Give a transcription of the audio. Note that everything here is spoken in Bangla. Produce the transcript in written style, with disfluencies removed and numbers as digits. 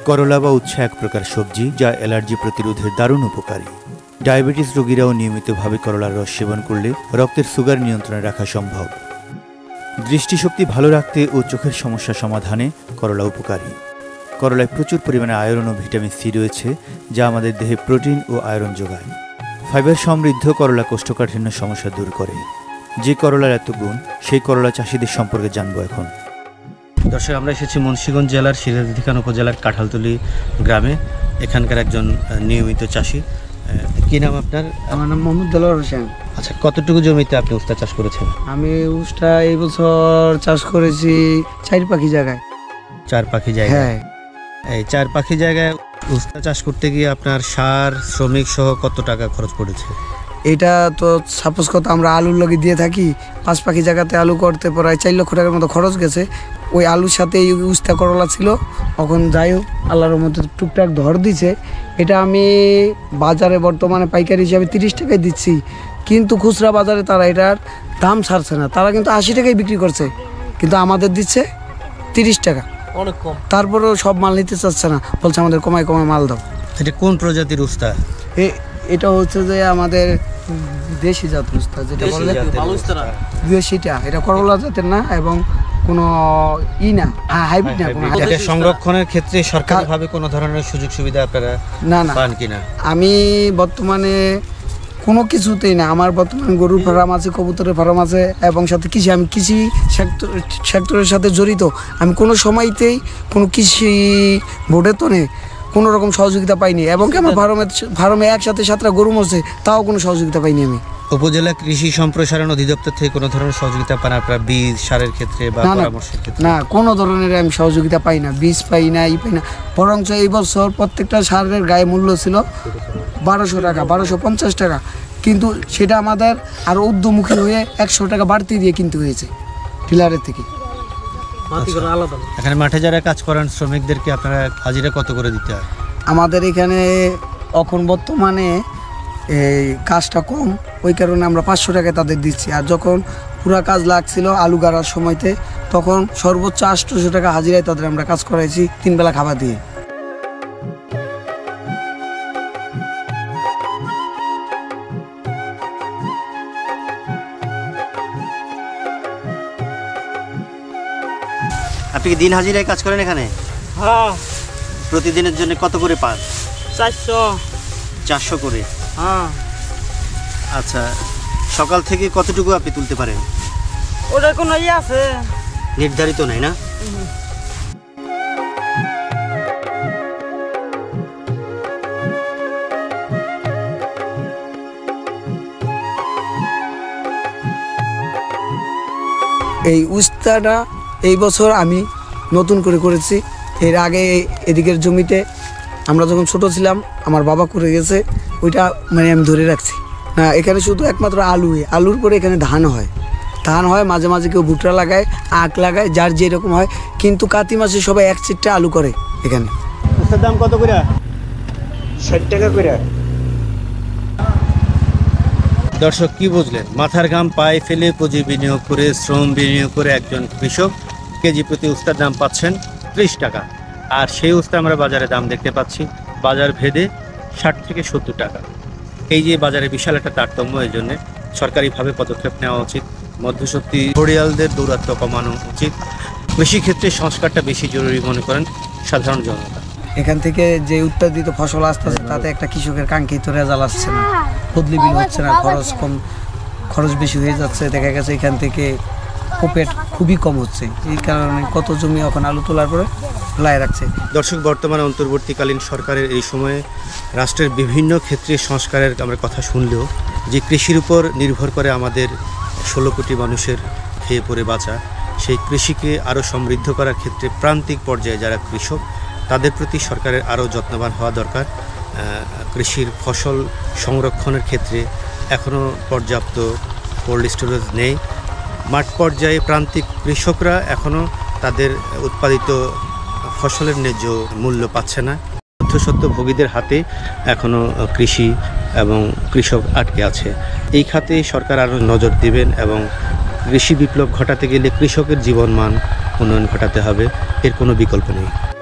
করলা বা উচ্ছে এক প্রকার সবজি যা অ্যালার্জি প্রতিরোধের দারুণ উপকারী। ডায়াবেটিস রোগীরাও নিয়মিতভাবে করলার রস সেবন করলে রক্তের সুগার নিয়ন্ত্রণে রাখা সম্ভব। দৃষ্টিশক্তি ভালো রাখতে ও চোখের সমস্যা সমাধানে করলা উপকারী। করলায় প্রচুর পরিমাণে আয়রন ও ভিটামিন সি রয়েছে, যা আমাদের দেহে প্রোটিন ও আয়রন যোগায়। ফাইবার সমৃদ্ধ করলা কোষ্ঠকাঠিন্য সমস্যা দূর করে। যে করলার এত গুণ, সেই করলা চাষিদের সম্পর্কে জানবো এখন। দর্শক, আমরা এসেছি মুন্সিগঞ্জ জেলার সিরাজুদ্দিন খান উপজেলার কাঁঠালতলী গ্রামে। এখানকার একজন নিয়মিত চাষি। কি নাম আপনার? আমার নাম মোহাম্মদ দেলোয়ার হোসেন। আচ্ছা, কতটুকু জমিতে আপনি উস্তা চাষ করেছেন? আমি উস্তা এই বছর চাষ করেছি 4 পাখি জায়গায়। 4 পাখি জায়গায়? হ্যাঁ। এই 4 পাখি জায়গায় উস্তা চাষ করতে গিয়ে আপনার সার, শ্রমিক সহ কত টাকা খরচ পড়েছে? এটা তো সাপোজ কথা আমরা আলুর লগে দিয়ে থাকি, 5 পাখি জায়গাতে আলু করতে প্রায় 4 লক্ষ টাকার মতো খরচ গেছে। ওই আলুর সাথে এই উস্তা করলা ছিল। এখন যাই হোক, আল্লাহর মধ্যে টুকটাক ধর দিছে। এটা আমি বাজারে বর্তমানে পাইকারি হিসাবে 30 টাকায় দিচ্ছি, কিন্তু খুচরা বাজারে তারা এটার দাম ছাড়ছে না। তারা কিন্তু 80 টাকায় বিক্রি করছে, কিন্তু আমাদের দিচ্ছে 30 টাকা, অনেক কম। তারপরেও সব মাল নিতে চাচ্ছে না, বলছে আমাদের কমায় কমায় মাল দাও। এটা কোন প্রজাতির উস্তা? এটা হচ্ছে যে আমাদের দেশি জাতের উস্তা, যেটা বলে দেশিটা। এটা করলা জাতের না এবং কোনো না, হাইব্রিড না। কোনো এটা সংরক্ষণের ক্ষেত্রে সরকারিভাবে কোনো ধরনের সুযোগ সুবিধা আপনারা পান কিনা? আমি বর্তমানে কোনো কিছুতেই না। আমার বর্তমানে গরুর ফার্ম আছে, কবুতরের ফার্ম আছে এবং সাথে কৃষি। আমি কৃষি সেক্টরের সাথে জড়িত। আমি কোনো সময়তেই কোনো কৃষি বোর্ডেতনে কোনো রকম সহযোগিতা পাইনি, এবং আমার ফার্মে একসাথে 7টা গরু মরছে, তাও কোনো সহযোগিতা পাইনি আমি। উপজেলা কৃষি সম্প্রসারণ অধিদপ্তর থেকে কোনো ধরনের সহযোগিতা পান আপনারা বীজ, সারের ক্ষেত্রে বা পরামর্শের ক্ষেত্রে? না, কোনো ধরনের আমি সহযোগিতা পাই না, বীজ পাই না, পাই না। বরঞ্চ এই বছর প্রত্যেকটা সারের গায়ে মূল্য ছিল 1200 টাকা, 1250 টাকা, কিন্তু সেটা আমাদের আরও ঊর্ধ্বমুখী হয়ে 100 টাকা বাড়তি দিয়ে কিনতে হয়েছে ডিলারের থেকে। এখানে মাঠে যারা কাজ করেন শ্রমিকদেরকে আপনারা হাজিরা কত করে দিতে হয়? আমাদের এখানে এখন বর্তমানে এই কাজটা কম, ওই কারণে আমরা 500 টাকায় তাদের দিচ্ছি। আর যখন পুরা কাজ লাগছিল আলু গাড়ার সময়তে, তখন সর্বোচ্চ 800 টাকা হাজিরায় তাদের আমরা কাজ করাইছি 3 বেলা খাবার দিয়ে। আপনি কি দিন হাজিরায় কাজ করেন এখানে? হ্যাঁ। প্রতিদিনের জন্য কত করে পান? 400 করে? হ্যাঁ। আচ্ছা, সকাল থেকে কতটুকু আপনি তুলতে পারেন? ওটা কোনো আছে নির্ধারিত নাই না? এই উস্তাটা এই বছর আমি নতুন করে করেছি। এর আগে এদিকের জমিতে আমরা যখন ছোট ছিলাম আমার বাবা করে গেছে, ওইটা মানে আমি ধরে রাখছি না। এখানে শুধু একমাত্র আলুর পরে এখানে ধান হয়, মাঝে মাঝে কেউ ভুট্টা লাগায়, আখ লাগায়, যার যেরকম হয়। কিন্তু কাতি মাসে সবাই 1 চিটটা আলু করে এখানে। উস্তার দাম কত করে? 60 টাকা করে। দর্শক, কি বুঝলেন? মাথার ঘাম পায়ে ফেলে পুঁজি বিনিয়োগ করে, শ্রম বিনিয়োগ করে একজন কৃষক কেজি প্রতি উস্তার দাম পাচ্ছেন 30 টাকা। আর সেই উস্তা আমরা বাজারে দাম দেখতে পাচ্ছি বাজার ভেদে 60 থেকে 70 টাকা। এই যে বাজারে বিশাল একটা তারতম্য, এই জন্য সরকারিভাবে পদক্ষেপ নেওয়া উচিত। মধ্যস্থি ঘড়িয়ালদের দৌরাত্ম্য কমানো উচিত। কৃষিক্ষেত্রে সংস্কারটা বেশি জরুরি মনে করেন সাধারণ জনতা। এখান থেকে যে উৎপাদিত ফসল আসতেছে তাতে একটা কৃষকের কাঙ্ক্ষিত রেজাল্ট আসছে না, বদলি বিল হচ্ছে না, খরচ বেশি হয়ে যাচ্ছে। দেখা গেছে এখান থেকে প্রফিট খুবই কম হচ্ছে। এই কারণে কত জমি এখন আলু তোলার পরে ফেলায় রাখছে। দর্শক, বর্তমানে অন্তর্বর্তীকালীন সরকারের এই সময়ে রাষ্ট্রের বিভিন্ন ক্ষেত্রে সংস্কারের আমরা কথা শুনলেও যে কৃষির উপর নির্ভর করে আমাদের 16 কোটি মানুষের খেয়ে পরে বাঁচা, সেই কৃষিকে আরও সমৃদ্ধ করার ক্ষেত্রে প্রান্তিক পর্যায়ে যারা কৃষক, তাদের প্রতি সরকারের আরও যত্নবান হওয়া দরকার। কৃষির ফসল সংরক্ষণের ক্ষেত্রে এখনও পর্যাপ্ত কোল্ড স্টোরেজ নেই। মাঠ পর্যায়ে প্রান্তিক কৃষকরা এখনও তাদের উৎপাদিত ফসলের ন্যায্য মূল্য পাচ্ছে না। মধ্যস্বত্বভোগীদের হাতে এখনও কৃষি এবং কৃষক আটকে আছে। এই খাতে সরকার আরও নজর দিবেন এবং কৃষি বিপ্লব ঘটাতে গেলে কৃষকের জীবনমান উন্নয়ন ঘটাতে হবে, এর কোনো বিকল্প নেই।